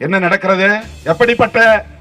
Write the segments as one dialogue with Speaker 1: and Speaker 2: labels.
Speaker 1: என்ன நடக்கிறது? எப்படிப்பட்ட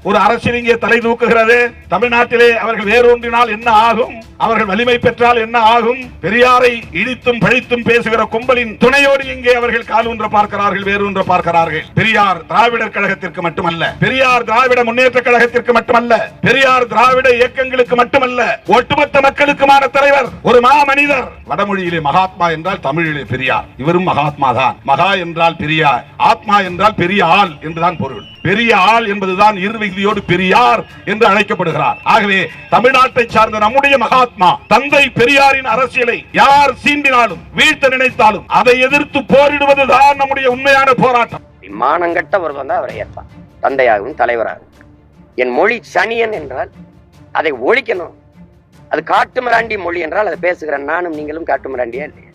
Speaker 1: ஒரு அரசியல் இங்கே தலை தூக்குகிறது? தமிழ்நாட்டிலே அவர்கள் வேரூன்றினால் என்ன ஆகும்? அவர்கள் வலிமை பெற்றால் என்ன ஆகும்? பெரியாரை இடித்தும் பழித்தும் பேசுகிற கும்பலின் துணையோடு இங்கே அவர்கள் காலூன்ற பார்க்கிறார்கள், வேரூன்ற பார்க்கிறார்கள். பெரியார் திராவிடர் கழகத்திற்கு மட்டுமல்ல, பெரியார் திராவிட முன்னேற்ற கழகத்திற்கு மட்டுமல்ல, பெரியார் திராவிட இயக்கங்களுக்கு மட்டுமல்ல, ஒட்டுமொத்த மக்களுக்குமான தலைவர், ஒரு மாமனிதர். வடமொழியிலே மகாத்மா என்றால் தமிழிலே பெரியார். இவரும் மகாத்மா தான். மகா என்றால் பெரியார், ஆத்மா என்றால் பெரிய ஆள் என்றுதான் பொருள். பெரிய ஆள் என்பதுதான் இருவிகுதியோடு பெரியார் என்று அழைக்கப்படுகிறார். ஆகவே தமிழ்நாட்டை சார்ந்த நம்முடைய மகாத்மா தந்தை பெரியாரின் அரசியலை யார் சீண்டினாலும் வீழ்த்த நினைத்தாலும் அதை எதிர்த்து போரிடுவதுதான் நம்முடைய உண்மையான போராட்டம்.
Speaker 2: மானங்கட்ட ஒருவன் தான் அவரை ஏற்பான், தந்தையாகவும் தலைவராகவும். என் மொழி சனியன் என்றால் அதை ஒழிக்கணும். அது காட்டுமிராண்டி மொழி என்றால் அதை பேசுகிற நானும் நீங்களும் காட்டுமிராண்டியா இல்லையா?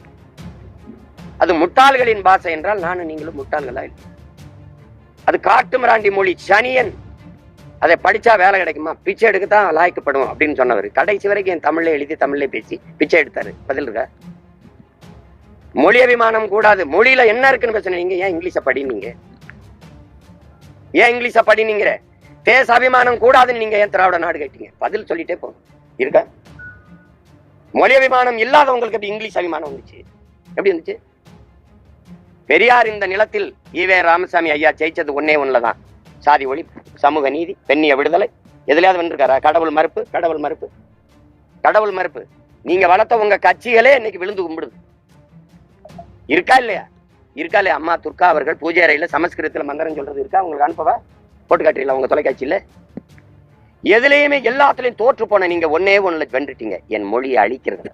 Speaker 2: அது முட்டாள்களின் பாஷை என்றால் நானும் நீங்களும் முட்டாள்களா இல்லையா? அது காட்டுமிராண்டி மொழி சனியன், அதை படிச்சா வேலை கிடைக்குமா, பிச்சை எடுக்கத்தான் லாய்க்கப்படும் அப்படின்னு சொன்னவர் கடைசி வரைக்கும் என் தமிழ்ல எழுதி தமிழ்ல பேசி பிச்சை எடுத்தாரு. பதில் இருக்கா? மொழி அபிமானம் கூடாது. மொழியில என்ன இருக்குன்னு பேசுன நீங்க ஏன் இங்கிலீஷ படினீங்க? ஏன் இங்கிலீஷ படினீங்க? தேச அபிமானம் கூடாதுன்னு நீங்க ஏன் திராவிட நாடு கேட்டீங்க? பதில் சொல்லிட்டே போகும். இருக்கா? மொழி அபிமானம் இல்லாதவங்களுக்கு எப்படி இங்கிலீஷ் அபிமானம் வந்துச்சு? எப்படி வந்துச்சு? பெரியார் இந்த நிலத்தில் ஈவே ராமசாமி ஐயா ஜெயிச்சது ஒன்னே ஒண்ணுலதான், சாதி ஒழிப்பு, சமூக நீதி, பெண்ணிய விடுதலை. எதுலையாவது வென்றிருக்காரா? கடவுள் மறுப்பு, கடவுள் மறுப்பு, கடவுள் மறுப்பு. நீங்க வளர்த்த உங்க கட்சிகளே இன்னைக்கு விழுந்து கும்பிடுது. இருக்கா இல்லையா? இருக்கா இல்லையா? அம்மா துர்கா அவர்கள் பூஜை அறையில சமஸ்கிருதத்துல மந்திரம் சொல்றது இருக்கா? உங்களுக்கு அனுப்பவா? போட்டு காட்டுறீங்களா உங்க தொலைக்காட்சியில? எதுலையுமே எல்லாத்துலயும் தோற்று போன நீங்க ஒன்னே ஒண்ணுல வென்றுட்டீங்க, என் மொழியை அழிக்கிறது.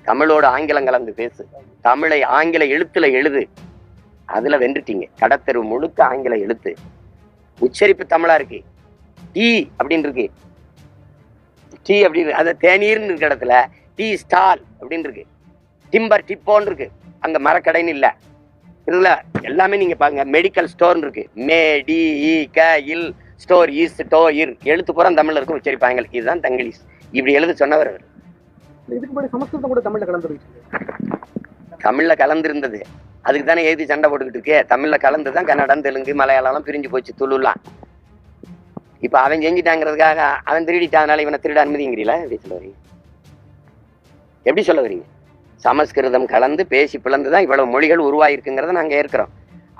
Speaker 2: தமிழோட ஆங்கிலம் கலந்து பேசு, தமிழை ஆங்கில எழுத்துல எழுது, அதுல வென்றுட்டீங்க. கடத்தெரு முழுக்க ஆங்கில எழுத்து, உச்சரிப்பு தமிழா இருக்கு. டீ அப்படின்னு இருக்கு, டீ அப்படின்னு, அது தேநீர்னு இருக்க இடத்துல டீ ஸ்டால் அப்படின்னு இருக்கு, டிம்பர் டிப்போன்னு இருக்கு. அங்க மரக்கடைன்னு இல்ல, இதுல எல்லாமே நீங்க பாருங்க. மெடிக்கல் ஸ்டோர்னு இருக்கு, மே டி இ க இல் ஸ்டோர் இஸ் டோ இர், எழுத்து பூரா தமிழ்ல இருக்கும், உச்சரிப்பாங்க. இதுதான் தங்கிலீஷ். இப்படி எழுத சொன்னவர்.
Speaker 3: இதுக்கு முன்னாடி சமஸ்கிருதம் கூட தமிழ்ல கலந்துருச்சு.
Speaker 2: தமிழ்ல கலந்துருந்தது, அதுக்கு தானே எழுதி சண்டை போட்டுக்கிட்டு இருக்கே. தமிழ்ல கலந்துதான் கன்னடம், தெலுங்கு, மலையாளம் பிரிஞ்சு போச்சு, துளுலாம். இப்ப அவன் செஞ்சுட்டாங்கிறதுக்காக அவன் திருடிட்டாங்கனால இவனை திருட அனுமதிங்கிறீங்களா? எப்படி சொல்ல வரீங்க? எப்படி சொல்ல வரீங்க? சமஸ்கிருதம் கலந்து பேசி பிளந்துதான் இவ்வளவு மொழிகள் உருவாயிருக்குங்கிறத நாங்க ஏற்கிறோம்.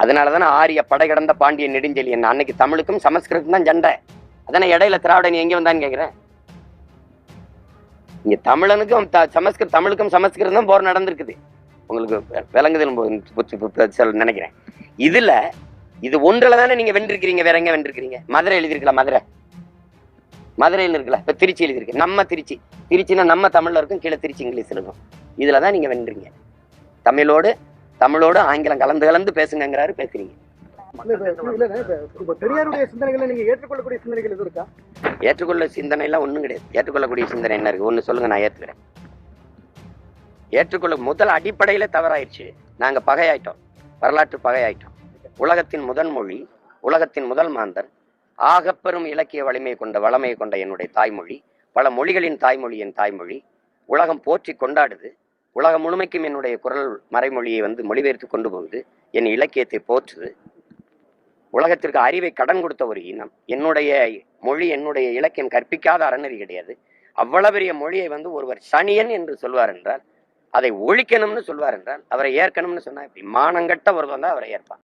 Speaker 2: அதனாலதானே ஆரிய படை கடந்த பாண்டிய நெடுஞ்செழியன். அன்னைக்கு தமிழுக்கும் சமஸ்கிருதம் தான் சண்டை. அதானே இடையில திராவிட நீ எங்க வந்தான்னு கேக்குறேன். இங்க தமிழனுக்கும் தமிழுக்கும் சமஸ்கிருதம் போர் நடந்திருக்குது. உங்களுக்கு விளங்குதல் நினைக்கிறேன். இதுல இது ஒன்றுல தானே நீங்க வென்றிருக்கிறீங்க. வேற எங்க வென்றிருக்கிறீங்க? மதுரை எழுதிருக்கலாம், மதுரை மதுரையில் இருக்குல்ல. இப்ப திருச்சி எழுதிருக்கு, நம்ம திருச்சி. திருச்சின்னா நம்ம தமிழ்ல இருக்கும், கீழே திருச்சி இங்கிலீஷ் இருக்கும். இதுலதான் நீங்க வென்றீங்க. தமிழோடு ஆங்கிலம் கலந்து பேசுங்கிறாரு, பேசுறீங்க.
Speaker 3: பெரியாருடைய சிந்தனைகளை நீங்க ஏற்றுக்கொள்ளக்கூடிய சிந்தனைகள் எதுவும் இருக்கா?
Speaker 2: ஏற்றுக்கொள்ள சிந்தனை எல்லாம் ஒண்ணும் கிடையாது. ஏற்றுக்கொள்ளக்கூடிய சிந்தனை என்ன இருக்கு? ஒண்ணு சொல்லுங்க, நான் ஏத்துக்கிறேன். ஏற்றுக்கொள்ள முதல் அடிப்படையில தவறாயிடுச்சு. நாங்க பகையாயிட்டோம், வரலாற்று பகையாயிட்டோம். உலகத்தின் முதல் மொழி, உலகத்தின் முதல் மாந்தர், ஆகப்பெரும் இலக்கிய வலிமை கொண்ட வளமையை கொண்ட என்னுடைய தாய்மொழி, பல மொழிகளின் தாய்மொழி என் தாய்மொழி. உலகம் போற்றி கொண்டாடுது. உலகம் முழுமைக்கும் என்னுடைய குரல் மறைமொழியை மொழிபெயர்த்து கொண்டு போகுது. என் இலக்கியத்தை போற்றுது. உலகத்திற்கு அறிவை கடன் கொடுத்த ஒரு இனம். என்னுடைய மொழி, என்னுடைய இலக்கியம் கற்பிக்காத அறநெறி கிடையாது. அவ்வளவு பெரிய மொழியை ஒருவர் சனியன் என்று சொல்வார் என்றால், அதை ஒழிக்கணும்னு சொல்வார் என்றால், அவரை ஏற்கணும்னு சொன்னா இப்படி மானங்கட்ட ஒருவன் தான் அவரை ஏற்பான்.